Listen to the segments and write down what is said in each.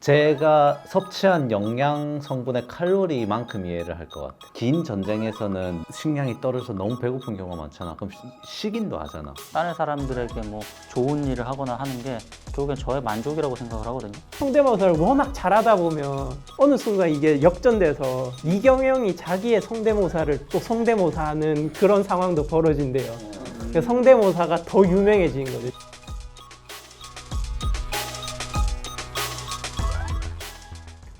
제가 섭취한 영양 성분의 칼로리만큼 이해를 할 것 같아. 긴 전쟁에서는 식량이 떨어져서 너무 배고픈 경우가 많잖아. 그럼 식인도 하잖아. 다른 사람들에게 뭐 좋은 일을 하거나 하는 게 결국엔 저의 만족이라고 생각을 하거든요. 성대모사를 워낙 잘하다 보면 어느 순간 이게 역전돼서 이경영이 자기의 성대모사를 또 성대모사하는 그런 상황도 벌어진대요. 그러니까 성대모사가 더 유명해진 거죠.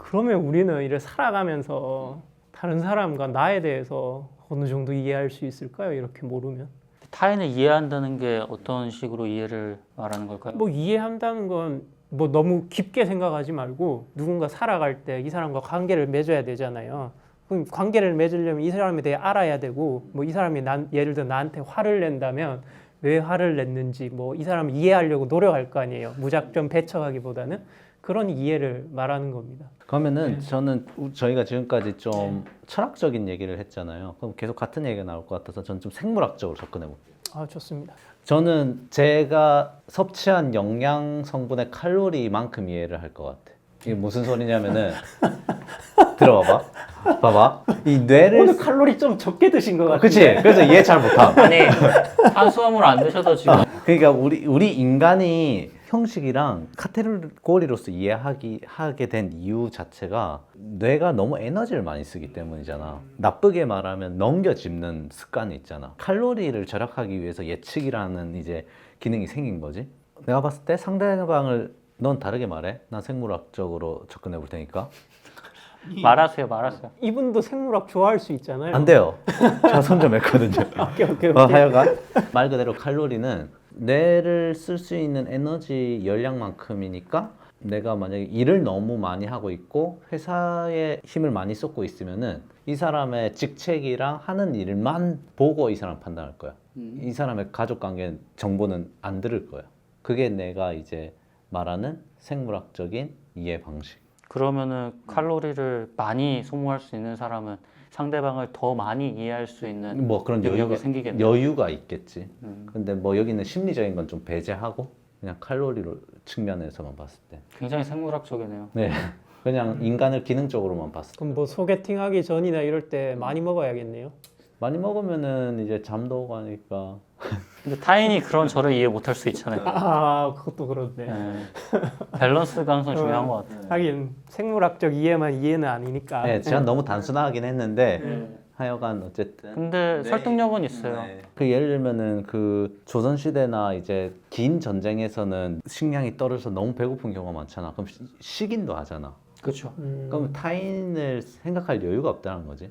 그러면 우리는 이를 살아가면서 다른 사람과 나에 대해서 어느 정도 이해할 수 있을까요? 이렇게 모르면. 타인을 이해한다는 게 어떤 식으로 이해를 말하는 걸까요? 뭐 이해한다는 건 뭐 너무 깊게 생각하지 말고 누군가 살아갈 때 이 사람과 관계를 맺어야 되잖아요. 그럼 관계를 맺으려면 이 사람에 대해 알아야 되고 뭐 이 사람이 예를 들어 나한테 화를 낸다면 왜 화를 냈는지 뭐 이 사람을 이해하려고 노력할 거 아니에요. 무작정 배척하기보다는 그런 이해를 말하는 겁니다. 그러면은 저는 저희가 지금까지 좀 철학적인 얘기를 했잖아요. 그럼 계속 같은 얘기가 나올 것 같아서 저는 좀 생물학적으로 접근해 볼게요. 아, 좋습니다. 저는 제가 섭취한 영양 성분의 칼로리만큼 이해를 할 것 같아. 이게 무슨 소리냐면은 들어봐봐. 봐봐. 이 뇌를 오늘 칼로리 좀 적게 드신 것 같아요. 그치? 그래서 이해 잘 못함. 아니 탄수화물 안 드셔도 지금 그러니까 우리 인간이 형식이랑 카테고리로서 이해하게 된 이유 자체가 뇌가 너무 에너지를 많이 쓰기 때문이잖아. 나쁘게 말하면 넘겨짚는 습관이 있잖아. 칼로리를 절약하기 위해서 예측이라는 이제 기능이 생긴 거지. 내가 봤을 때 상대방을 넌 다르게 말해. 난 생물학적으로 접근해 볼 테니까. 말하세요. 이분도 생물학 좋아할 수 있잖아요. 안 돼요. 제가 선점했거든요. 오케이. 하여간 말 그대로 칼로리는 뇌를 쓸 수 있는 에너지 열량만큼이니까 내가 만약에 일을 너무 많이 하고 있고 회사에 힘을 많이 쏟고 있으면은 이 사람의 직책이랑 하는 일만 보고 이 사람 판단할 거야. 이 사람의 가족 관계 정보는 안 들을 거야. 그게 내가 이제 말하는 생물학적인 이해 방식. 그러면은 칼로리를 많이 소모할 수 있는 사람은 상대방을 더 많이 이해할 수 있는 뭐 그런 능력이 생기겠네요. 여유가 있겠지. 근데 뭐 여기는 심리적인 건 좀 배제하고 그냥 칼로리로 측면에서만 봤을 때. 굉장히 생물학적이네요. 네. 그냥 인간을 기능적으로만 봤을 때. 그럼 뭐 소개팅 하기 전이나 이럴 때 많이 먹어야겠네요. 많이 먹으면은 이제 잠도 오고 하니까. 근데 타인이 그런 저를 이해 못할 수 있잖아요. 아, 그것도 그렇네. 네. 밸런스가 항상 중요한 것 같아요. 하긴 생물학적 이해만 이해는 아니니까. 네, 제가 너무 단순하긴 했는데 하여간 어쨌든. 근데 설득력은 있어요. 그 예를 들면은 그 조선 시대나 이제 긴 전쟁에서는 식량이 떨어져서 너무 배고픈 경우가 많잖아. 그럼 식인도 하잖아. 그렇죠. 그럼 타인을 생각할 여유가 없다는 거지.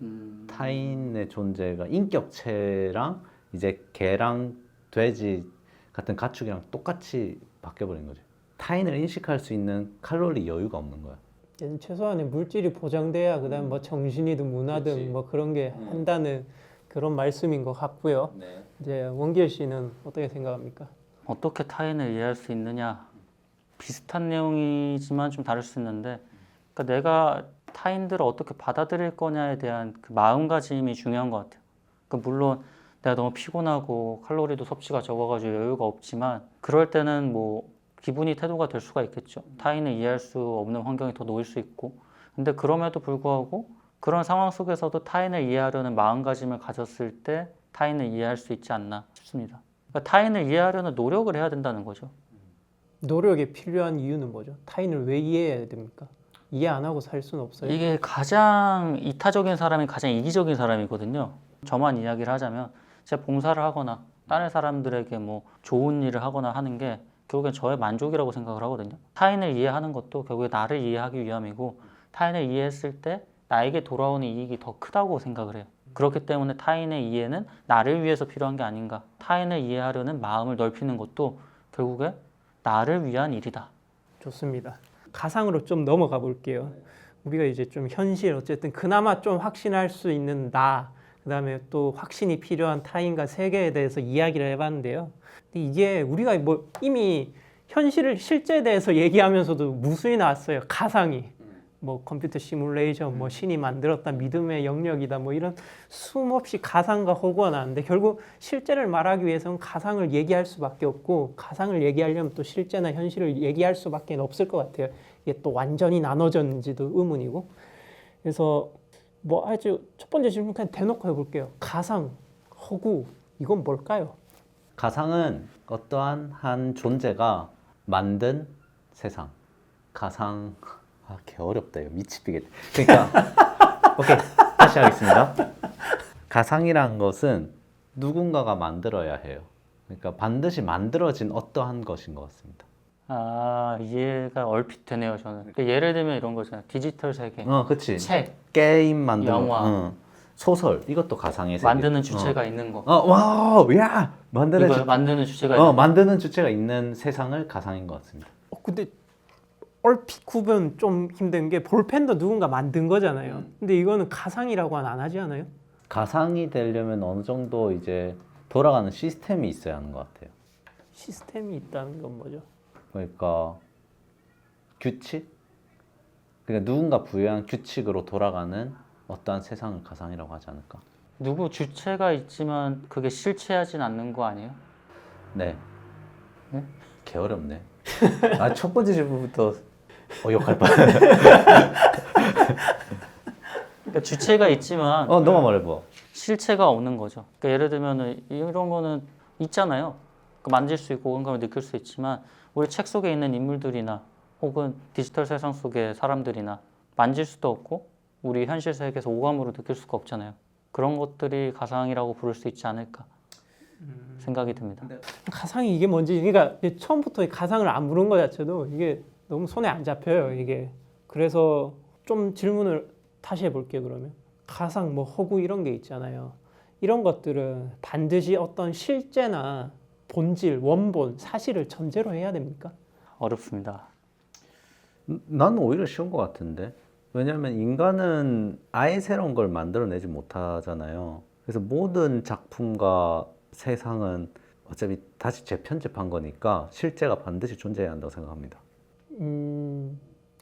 타인의 존재가 인격체랑 이제 개랑 돼지 같은 가축이랑 똑같이 바뀌어버린 거지. 타인을 인식할 수 있는 칼로리 여유가 없는 거야. 최소한의 물질이 보장돼야 그다음 뭐 정신이든 문화든 그치. 뭐 그런 게 한다는 그런 말씀인 것 같고요. 이제 원길 씨는 어떻게 생각합니까? 어떻게 타인을 이해할 수 있느냐 비슷한 내용이지만 좀 다를 수 있는데 그러니까 내가 타인들을 어떻게 받아들일 거냐에 대한 그 마음가짐이 중요한 것 같아요. 그러니까 물론 내가 너무 피곤하고 칼로리도 섭취가 적어가지고 여유가 없지만 그럴 때는 뭐 기분이 태도가 될 수가 있겠죠. 타인을 이해할 수 없는 환경이 더 놓일 수 있고 근데 그럼에도 불구하고 그런 상황 속에서도 타인을 이해하려는 마음가짐을 가졌을 때 타인을 이해할 수 있지 않나 싶습니다. 그러니까 타인을 이해하려는 노력을 해야 된다는 거죠. 노력이 필요한 이유는 뭐죠? 타인을 왜 이해해야 됩니까? 이해 안 하고 살 수는 없어요. 이게 가장 이타적인 사람이 가장 이기적인 사람이거든요. 저만 이야기를 하자면 제가 봉사를 하거나 다른 사람들에게 뭐 좋은 일을 하거나 하는 게 결국엔 저의 만족이라고 생각을 하거든요. 타인을 이해하는 것도 결국에 나를 이해하기 위함이고 타인을 이해했을 때 나에게 돌아오는 이익이 더 크다고 생각을 해요. 그렇기 때문에 타인의 이해는 나를 위해서 필요한 게 아닌가. 타인을 이해하려는 마음을 넓히는 것도 결국에 나를 위한 일이다. 좋습니다. 가상으로 좀 넘어가 볼게요. 우리가 이제 좀 현실 어쨌든 그나마 좀 확신할 수 있는 나, 그다음에 또 확신이 필요한 타인과 세계에 대해서 이야기를 해봤는데요. 근데 이게 우리가 뭐 이미 현실을 실제에 대해서 얘기하면서도 무수히 나왔어요. 가상이. 뭐 컴퓨터 시뮬레이션, 뭐 신이 만들었다, 믿음의 영역이다, 뭐 이런 수없이 가상과 허구가 나는데 결국 실제를 말하기 위해서는 가상을 얘기할 수밖에 없고 가상을 얘기하려면 또 실제나 현실을 얘기할 수밖에 없을 것 같아요. 이게 또 완전히 나눠졌는지도 의문이고. 그래서 뭐 아주 첫 번째 질문 그냥 대놓고 해볼게요. 가상, 허구 이건 뭘까요? 가상은 어떠한 한 존재가 만든 세상. 가상 개 어렵다 이거 미치겠다. 그러니까 오케이 다시 하겠습니다. 가상이란 것은 누군가가 만들어야 해요. 그러니까 반드시 만들어진 어떠한 것인 것 같습니다. 아, 이해가 얼핏 되네요, 저는. 그러니까 예를 들면 이런 거잖아요. 디지털 세계, 그치. 책, 게임 만드는 영화. 소설 이것도 가상의 세계. 만드는 주체가 있는 거. 와우, 야, 만드는 이거요? 만드는 주체가 있는 거. 만드는 주체가 있는 세상을 가상인 것 같습니다. 근데 얼핏 구분 좀 힘든 게 볼펜도 누군가 만든 거잖아요. 근데 이거는 가상이라고는 안 하지 않아요? 가상이 되려면 어느 정도 이제 돌아가는 시스템이 있어야 하는 것 같아요. 시스템이 있다는 건 뭐죠? 그러니까 규칙? 그러니까 누군가 부여한 규칙으로 돌아가는 어떠한 세상을 가상이라고 하지 않을까? 누구 주체가 있지만 그게 실체하진 않는 거 아니에요? 네. 네? 개 어렵네. 첫 번째 질문부터 욕할 뻔. 그러니까 주체가 있지만 너가 말해봐. 실체가 없는 거죠. 그러니까 예를 들면은 이런 거는 있잖아요. 만질 수 있고 뭔가를 느낄 수 있지만 우리 책 속에 있는 인물들이나 혹은 디지털 세상 속의 사람들이나 만질 수도 없고 우리 현실 세계에서 오감으로 느낄 수가 없잖아요. 그런 것들이 가상이라고 부를 수 있지 않을까 생각이 듭니다. 가상이 이게 뭔지 그러니까 처음부터 이 가상을 안 부른 것 자체도 이게 너무 손에 안 잡혀요 이게. 그래서 좀 질문을 다시 해볼게요. 그러면 가상 뭐 허구 이런 게 있잖아요. 이런 것들은 반드시 어떤 실제나 본질, 원본, 사실을 전제로 해야 됩니까? 어렵습니다. 나는 오히려 쉬운 것 같은데. 왜냐하면 인간은 아예 새로운 걸 만들어내지 못하잖아요. 그래서 모든 작품과 세상은 어차피 다시 재편집한 거니까 실제가 반드시 존재해야 한다고 생각합니다.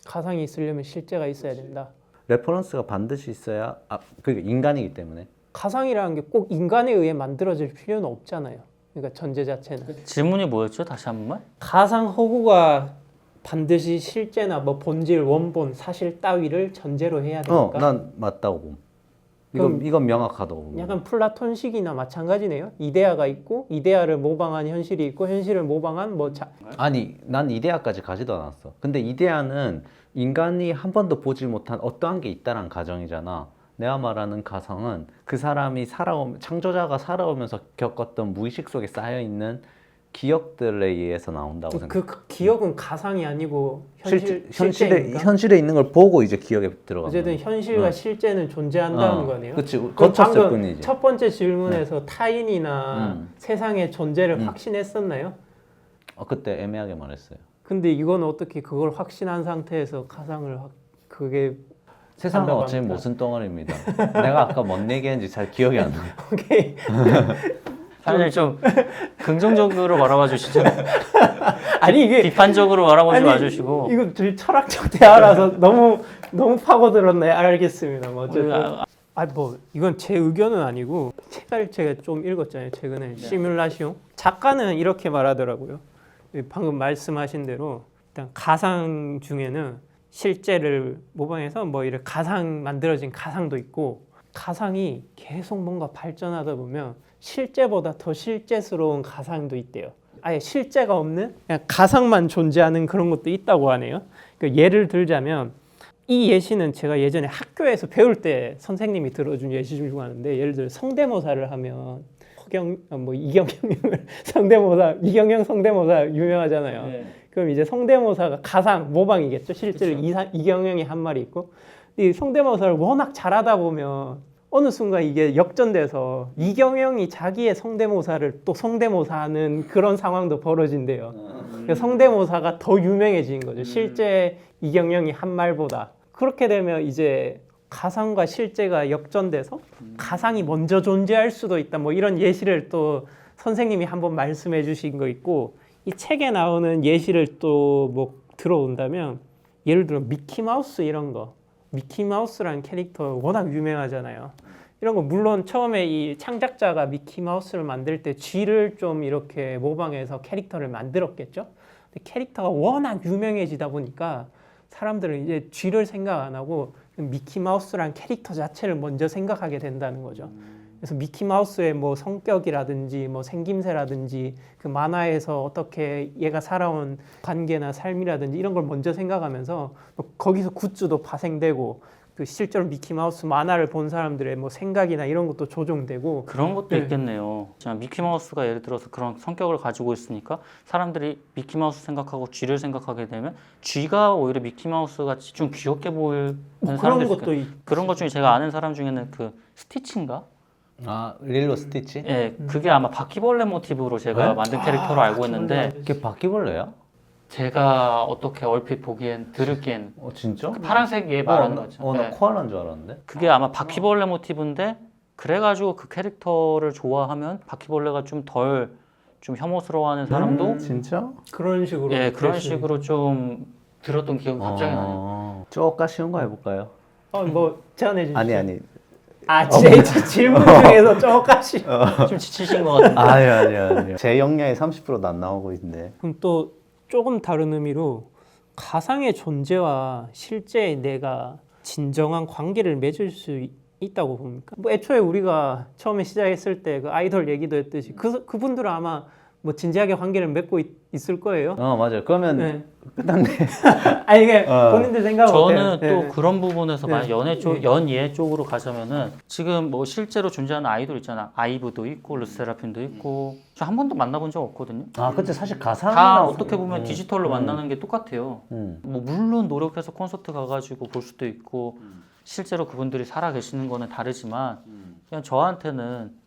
가상이 있으려면 실제가 있어야 된다. 레퍼런스가 반드시 있어야 그러니까 인간이기 때문에. 가상이라는 게 꼭 인간에 의해 만들어질 필요는 없잖아요. 그러니까 전제 자체는. 질문이 뭐였죠? 다시 한 번만? 가상 허구가 반드시 실제나 뭐 본질, 원본, 사실 따위를 전제로 해야 됩니까? 난 맞다고 봄. 그럼 이건 명확하다고 봄. 약간 플라톤식이나 마찬가지네요. 이데아가 있고 이데아를 모방한 현실이 있고 현실을 모방한 아니, 난 이데아까지 가지도 않았어. 근데 이데아는 인간이 한 번도 보지 못한 어떠한 게 있다는 가정이잖아. 내가 말하는 가상은 그 사람이 창조자가 살아오면서 겪었던 무의식 속에 쌓여있는 기억들에 의해서 나온다고 생각해. 그 기억은 가상이 아니고 실제입니까? 현실에 있는 걸 보고 이제 기억에 들어가는 어쨌든 거야. 현실과 실제는 존재한다는 거네요. 그치, 그럼 거쳤을 방금 뿐이지. 첫 번째 질문에서 타인이나 세상의 존재를 확신했었나요? 그때 애매하게 말했어요. 근데 이건 어떻게 그걸 확신한 상태에서 가상을 그게 세상은 한다고 어차피 합니까? 무슨 덩어리입니다. 내가 아까 뭔 얘기했는지 잘 기억이 안 나요. 오케이. 사실 좀 긍정적으로 바라봐 주시죠. 아니 이게 비판적으로 바라보지 아니, 마주시고. 이거 되게 철학적 대화라서 너무 파고들었네. 알겠습니다. 뭐 어쨌든 뭐 이건 제 의견은 아니고 책을 제가 좀 읽었잖아요. 최근에 시뮬라시옹 작가는 이렇게 말하더라고요. 방금 말씀하신 대로 일단 가상 중에는 실제를 모방해서 뭐 이렇게 가상 만들어진 가상도 있고 가상이 계속 뭔가 발전하다 보면 실제보다 더 실제스러운 가상도 있대요. 아예 실제가 없는 그냥 가상만 존재하는 그런 것도 있다고 하네요. 그러니까 예를 들자면 이 예시는 제가 예전에 학교에서 배울 때 선생님이 들어준 예시 중 하나인데 예를 들어 성대모사를 하면 이경영을 이경영 성대모사 유명하잖아요. 네. 그럼 이제 성대모사가 가상 모방이겠죠. 실제로 이경영이 한 말이 있고 이 성대모사를 워낙 잘하다 보면 어느 순간 이게 역전돼서 이경영이 자기의 성대모사를 또 성대모사하는 그런 상황도 벌어진대요. 그러니까 성대모사가 더 유명해진 거죠. 실제 이경영이 한 말보다. 그렇게 되면 이제 가상과 실제가 역전돼서 가상이 먼저 존재할 수도 있다. 뭐 이런 예시를 또 선생님이 한번 말씀해 주신 거 있고 이 책에 나오는 예시를 또 뭐 들어온다면 예를 들어 미키마우스 이런 거 미키마우스라는 캐릭터 워낙 유명하잖아요. 이런 거 물론 처음에 이 창작자가 미키마우스를 만들 때 쥐를 좀 이렇게 모방해서 캐릭터를 만들었겠죠. 근데 캐릭터가 워낙 유명해지다 보니까 사람들은 이제 쥐를 생각 안 하고 미키마우스라는 캐릭터 자체를 먼저 생각하게 된다는 거죠. 그래서 미키마우스의 뭐 성격이라든지 뭐 생김새라든지 그 만화에서 어떻게 얘가 살아온 관계나 삶이라든지 이런 걸 먼저 생각하면서 뭐 거기서 굿즈도 파생되고 그 실제로 미키마우스 만화를 본 사람들의 뭐 생각이나 이런 것도 조종되고 그런 것도 네. 있겠네요. 자, 미키마우스가 예를 들어서 그런 성격을 가지고 있으니까 사람들이 미키마우스 생각하고 쥐를 생각하게 되면 쥐가 오히려 미키마우스 같이 좀 귀엽게 보이는 뭐 사람들이 그런 것도 그런 것 중에 제가 아는 사람 중에는 그 스티치인가? 아 릴로 스티치? 예, 그게 아마 바퀴벌레 모티브로 제가 네? 만든 캐릭터로 알고 있는데 그게 바퀴벌레야? 제가 어떻게 얼핏 보기엔 들을기엔 진짜? 그 파란색 얘 말하는 나- 거죠. 나 예. 코알라인 줄 알았는데. 그게 아마 바퀴벌레 모티브인데 그래가지고 그 캐릭터를 좋아하면 바퀴벌레가 좀 덜 좀 혐오스러워하는 사람도 진짜? 그런 식으로 예 그런 될 수 식으로 좀 들었던 기억이 갑자기 나네요. 쪼까 쉬운 거 해볼까요? 뭐 제안해 주시죠. 아니. 제 질문 중에서 조금씩. 좀 지치신 것 같은데. 아니요. 제 역량이 30%도 안 나오고 있는데. 그럼 또 조금 다른 의미로 가상의 존재와 실제의 내가 진정한 관계를 맺을 수 있다고 봅니까? 뭐 애초에 우리가 처음에 시작했을 때 그 아이돌 얘기도 했듯이 그분들은 아마 뭐 진지하게 관계를 맺고 있을 거예요. 맞아요. 그러면 네. 끝났네. 아니 이게 본인들 생각 저는 어때요? 또 그런 부분에서 만약 네. 연애 쪽, 연예 쪽으로 가자면은 지금 뭐 실제로 존재하는 아이돌 있잖아. 아이브도 있고 르세라핌도 있고 저 한 번도 만나본 적 없거든요. 그치. 사실 가상 다 어떻게 보면 디지털로 만나는 게 똑같아요. 음. 뭐 물론 노력해서 콘서트 가가지고 볼 수도 있고 실제로 그분들이 살아 계시는 거는 다르지만 그냥 저한테는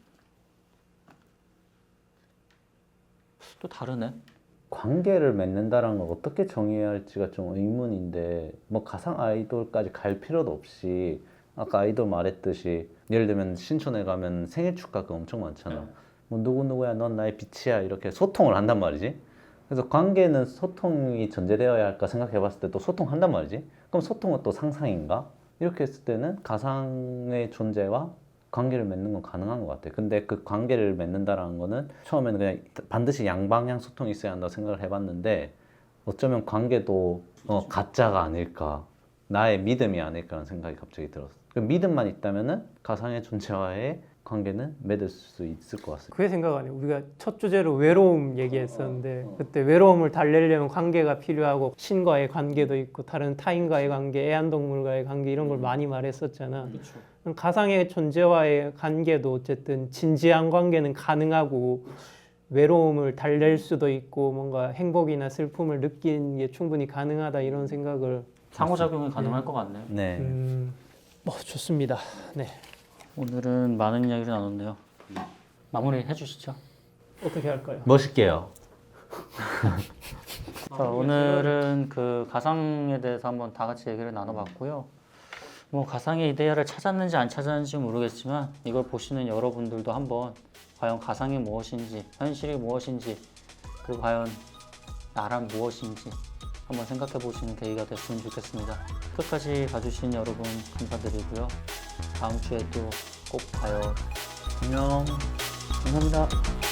또 다르네. 관계를 맺는다라는 걸 어떻게 정의해야 할지가 좀 의문인데 뭐 가상 아이돌까지 갈 필요도 없이 아까 아이돌 말했듯이 예를 들면 신촌에 가면 생일 축하가 엄청 많잖아. 뭐 누구누구야 넌 나의 빛이야 이렇게 소통을 한단 말이지. 그래서 관계는 소통이 전제되어야 할까 생각해 봤을 때 또 소통한단 말이지. 그럼 소통은 또 상상인가? 이렇게 했을 때는 가상의 존재와 관계를 맺는 건 가능한 것 같아. 근데 그 관계를 맺는다라는 거는 처음에는 그냥 반드시 양방향 소통이 있어야 한다고 생각을 해봤는데 어쩌면 관계도 가짜가 아닐까, 나의 믿음이 아닐까라는 생각이 갑자기 들었어. 그 믿음만 있다면은 가상의 존재와의 관계는 맺을 수 있을 것 같습니다. 그게 생각 안 해요. 우리가 첫 주제로 외로움 얘기했었는데 그때 외로움을 달래려면 관계가 필요하고 신과의 관계도 있고 다른 타인과의 관계, 애완동물과의 관계 이런 걸 많이 말했었잖아. 그럼 가상의 존재와의 관계도 어쨌든 진지한 관계는 가능하고 외로움을 달랠 수도 있고 뭔가 행복이나 슬픔을 느끼는 게 충분히 가능하다 이런 생각을 상호작용이 가능할 것 같네요. 네. 좋습니다. 네. 오늘은 많은 이야기를 나눴네요. 마무리 해주시죠. 어떻게 할까요? 멋있게요. 자, 오늘은 그 가상에 대해서 한번 다 같이 얘기를 나눠봤고요. 뭐 가상의 이데아를 찾았는지 안 찾았는지 모르겠지만 이걸 보시는 여러분들도 한번 과연 가상이 무엇인지, 현실이 무엇인지, 그리고 과연 나란 무엇인지 한번 생각해 보시는 계기가 됐으면 좋겠습니다. 끝까지 봐주신 여러분 감사드리고요. 다음 주에 또 꼭 봐요. 안녕. 감사합니다.